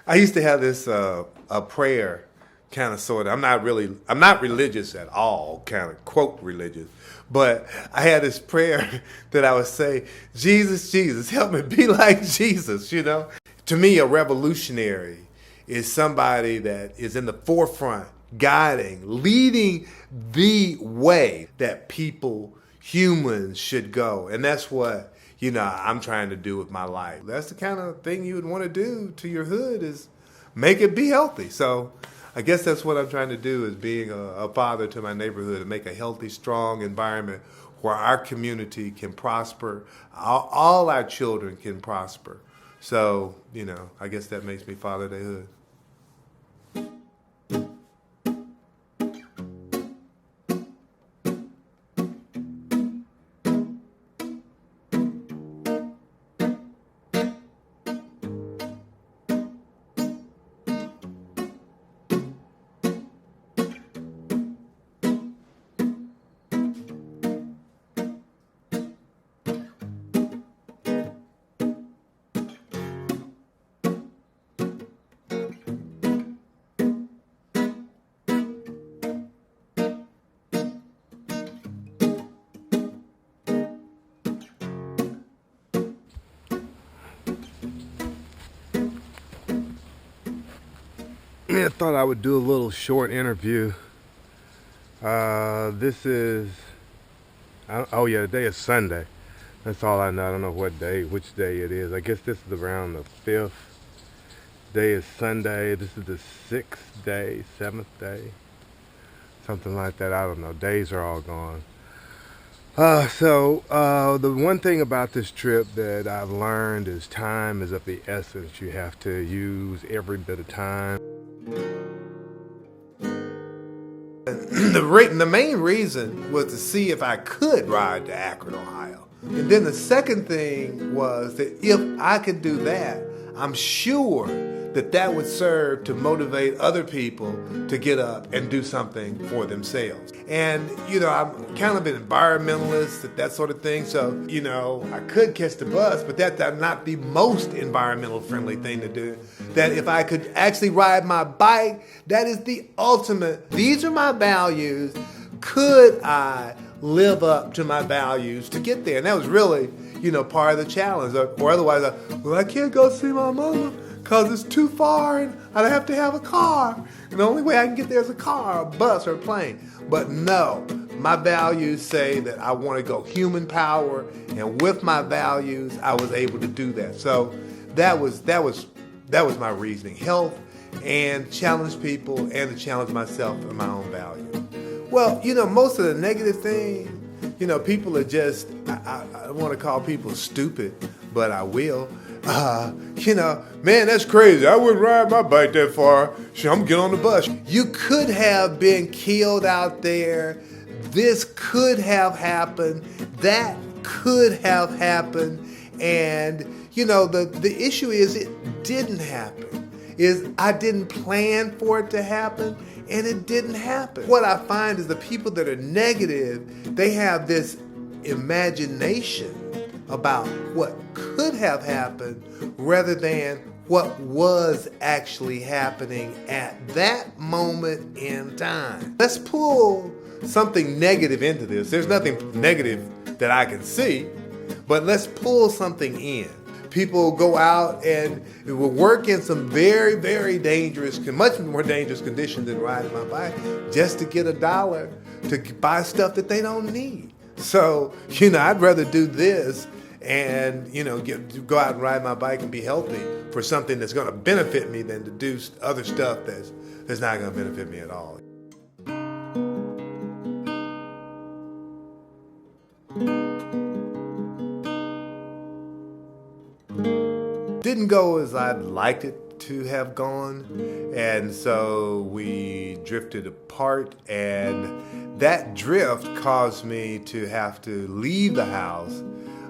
I used to have this a prayer, kind of sort of. I'm not religious at all, kind of quote religious, but I had this prayer that I would say, Jesus, Jesus, help me be like Jesus. To me, a revolutionary is somebody that is in the forefront, guiding, leading the way that humans should go, and that's what I'm trying to do with my life. That's the kind of thing you would want to do to your hood, is make it be healthy. So I guess that's what I'm trying to do, is being a father to my neighborhood and make a healthy, strong environment where our community can prosper, all our children can prosper. So, I guess that makes me father their hood. I thought I would do a little short interview. Today is Sunday. That's all I know. I don't know which day it is. I guess this is around the 5th. Day is Sunday. This is the 7th day, something like that. I don't know. Days are all gone. The one thing about this trip that I've learned is time is of the essence. You have to use every bit of time. The main reason was to see if I could ride to Akron, Ohio. And then the second thing was that if I could do that, I'm sure that would serve to motivate other people to get up and do something for themselves. And, I'm kind of an environmentalist, that sort of thing. So, I could catch the bus, but that's not the most environmental friendly thing to do. That if I could actually ride my bike, that is the ultimate. These are my values. Could I live up to my values to get there? And that was really, part of the challenge. Or otherwise, I can't go see my mama because it's too far and I'd have to have a car. And the only way I can get there is a car, a bus, or a plane. But no, my values say that I want to go human power, and with my values, I was able to do that. So that was my reasoning: health, and challenge people, and to challenge myself and my own value. Well, most of the negative thing, people are just, I don't want to call people stupid, but I will. Man, that's crazy. I wouldn't ride my bike that far. Sure, I'm getting on the bus. You could have been killed out there. This could have happened. That could have happened. And, the issue is it didn't happen. I didn't plan for it to happen, and it didn't happen. What I find is the people that are negative, they have this imagination about what could have happened rather than what was actually happening at that moment in time. Let's pull something negative into this. There's nothing negative that I can see, but let's pull something in. People go out and will work in some very, very dangerous, much more dangerous conditions than riding my bike, just to get $1 to buy stuff that they don't need. So, I'd rather do this and, go out and ride my bike and be healthy for something that's going to benefit me than to do other stuff that's not going to benefit me at all. Didn't go as I'd liked it to have gone, and so we drifted apart, and that drift caused me to have to leave the house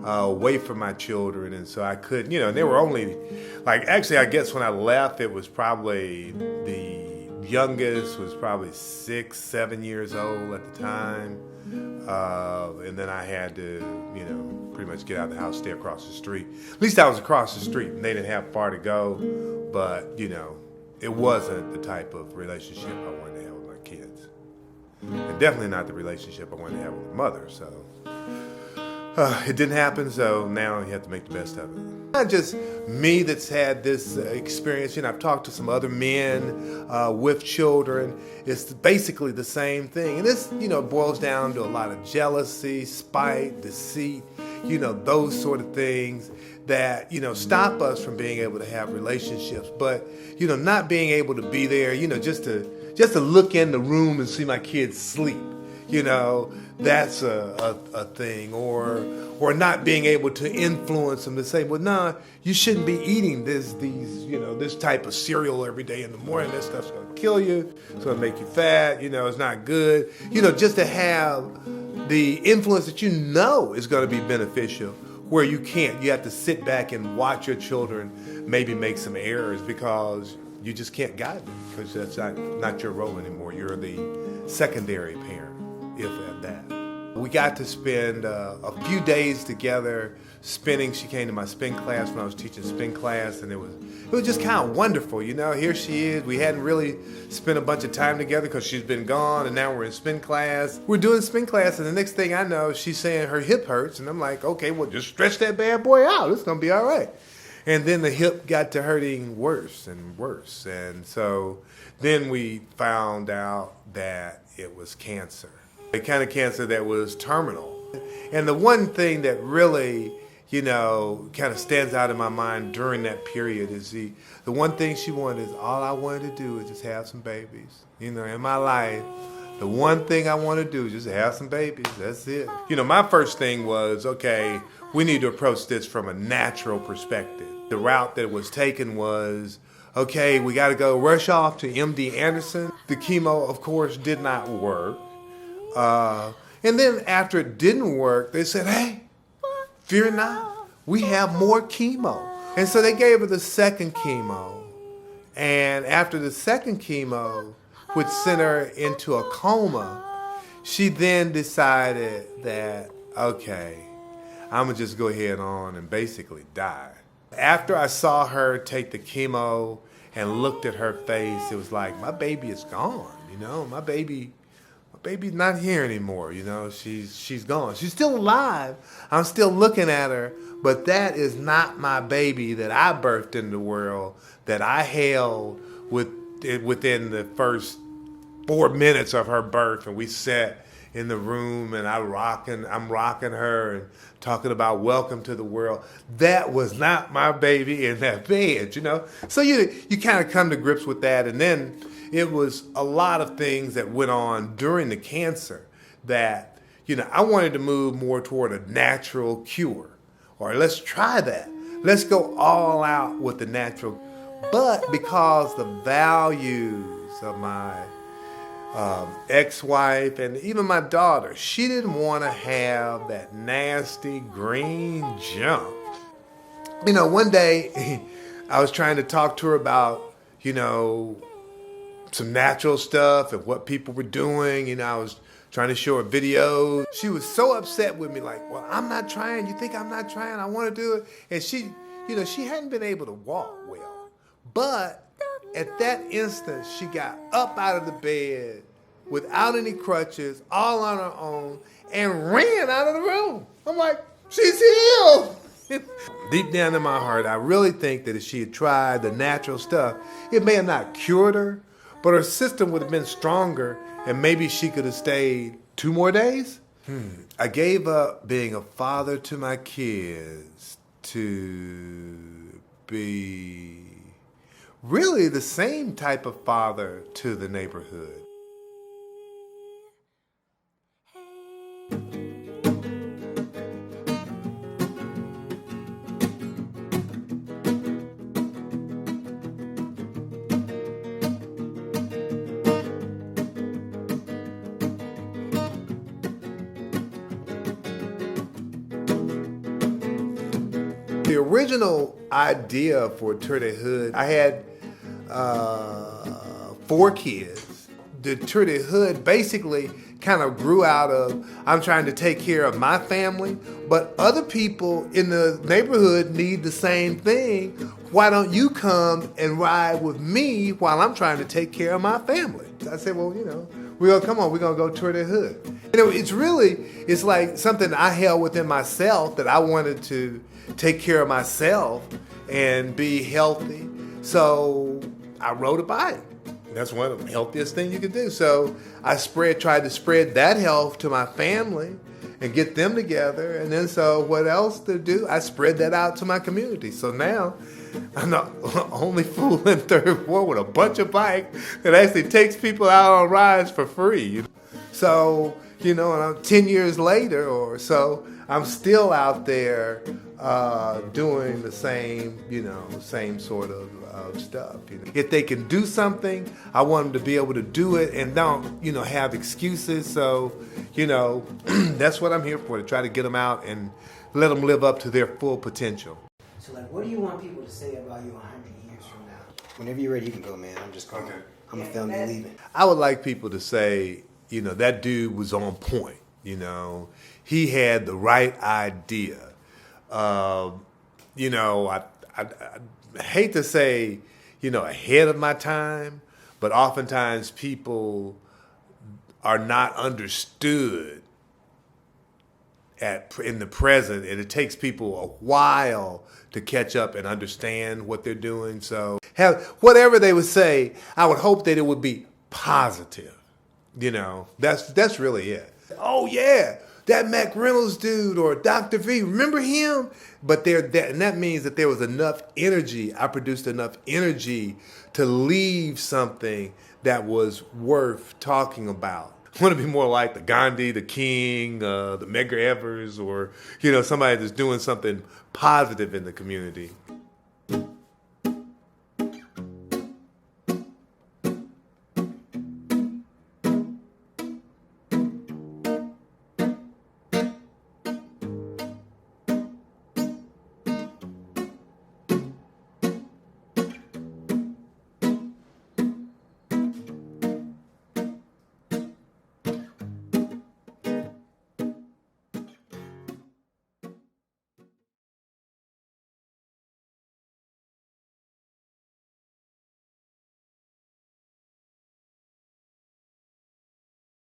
away from my children, and so I couldn't, and they were only, actually I guess when I left it was probably the youngest was probably 6, 7 years old at the time. And then I had to, pretty much get out of the house, stay across the street. At least I was across the street and they didn't have far to go. But, it wasn't the type of relationship I wanted to have with my kids. And definitely not the relationship I wanted to have with my mother. So it didn't happen, so now you have to make the best of it. Not just me that's had this experience. I've talked to some other men with children. It's basically the same thing. And this, boils down to a lot of jealousy, spite, deceit, those sort of things that, stop us from being able to have relationships. But, not being able to be there, just to look in the room and see my kids sleep. That's a thing, or not being able to influence them to say, well, nah, you shouldn't be eating this type of cereal every day in the morning. That stuff's gonna kill you. It's gonna make you fat. It's not good. Just to have the influence that is gonna be beneficial, where you have to sit back and watch your children maybe make some errors because you just can't guide them, because that's not your role anymore. You're the secondary parent, if at that. We got to spend a few days together spinning. She came to my spin class when I was teaching spin class, and it was just kind of wonderful. Here she is. We hadn't really spent a bunch of time together because she's been gone, and now we're in spin class. We're doing spin class, and the next thing I know, she's saying her hip hurts, and I'm like, okay, well, just stretch that bad boy out. It's going to be all right. And then the hip got to hurting worse and worse. And so then we found out that it was cancer. The kind of cancer that was terminal. And the one thing that really, kind of stands out in my mind during that period is the one thing she wanted is, all I wanted to do is just have some babies. In my life, the one thing I want to do is just have some babies. That's it. My first thing was, okay, we need to approach this from a natural perspective. The route that was taken was, okay, we got to go rush off to MD Anderson. The chemo, of course, did not work. And then after it didn't work, they said, hey, fear not, we have more chemo. And so they gave her the second chemo. And after the second chemo, which sent her into a coma, she then decided that, okay, I'm going to just go ahead on and basically die. After I saw her take the chemo and looked at her face, it was like, my baby is gone, my baby's not here anymore, she's gone. She's still alive. I'm still looking at her, but that is not my baby that I birthed into the world, that I held within the first 4 minutes of her birth. And we sat in the room and I'm rocking her and talking about welcome to the world. That was not my baby in that bed, So you kind of come to grips with that. And then it was a lot of things that went on during the cancer that, I wanted to move more toward a natural cure. Or let's try that. Let's go all out with the natural. But because the values of my ex-wife and even my daughter, she didn't want to have that nasty green junk. One day I was trying to talk to her about, some natural stuff and what people were doing. I was trying to show her videos. She was so upset with me, like, well, I'm not trying. You think I'm not trying? I want to do it. And she, she hadn't been able to walk well. But at that instant, she got up out of the bed without any crutches, all on her own, and ran out of the room. I'm like, she's healed. Deep down in my heart, I really think that if she had tried the natural stuff, it may have not cured her, but her system would have been stronger, and maybe she could have stayed 2 more days. I gave up being a father to my kids to be really the same type of father to the neighborhood. The original idea for Turn Hood, I had 4 kids. The Trinity Hood basically kind of grew out of, I'm trying to take care of my family, but other people in the neighborhood need the same thing. Why don't you come and ride with me while I'm trying to take care of my family? I said, well, we're going to go Trinity Hood. It's like something I held within myself, that I wanted to take care of myself and be healthy. So I rode a bike. That's one of the healthiest things you can do. So I tried to spread that health to my family and get them together. And then so what else to do? I spread that out to my community. So now I'm the only fool in third ward with a bunch of bikes that actually takes people out on rides for free. So, and I'm 10 years later or so, I'm still out there doing the same, same sort of stuff. If they can do something, I want them to be able to do it and don't, have excuses. So, that's what I'm here for, to try to get them out and let them live up to their full potential. So, what do you want people to say about you 100 years from now? Whenever you're ready, you can go, man. I'm just going. Okay. I'm going to film you leaving. I would like people to say, that dude was on point. He had the right idea. I hate to say, ahead of my time, but oftentimes people are not understood in the present, and it takes people a while to catch up and understand what they're doing. So whatever they would say, I would hope that it would be positive. That's really it. Oh yeah, that McReynolds dude or Dr. V, remember him? But and that means that there was enough energy. I produced enough energy to leave something that was worth talking about. I want to be more like the Gandhi, the King, the Medgar Evers, or somebody that's doing something positive in the community.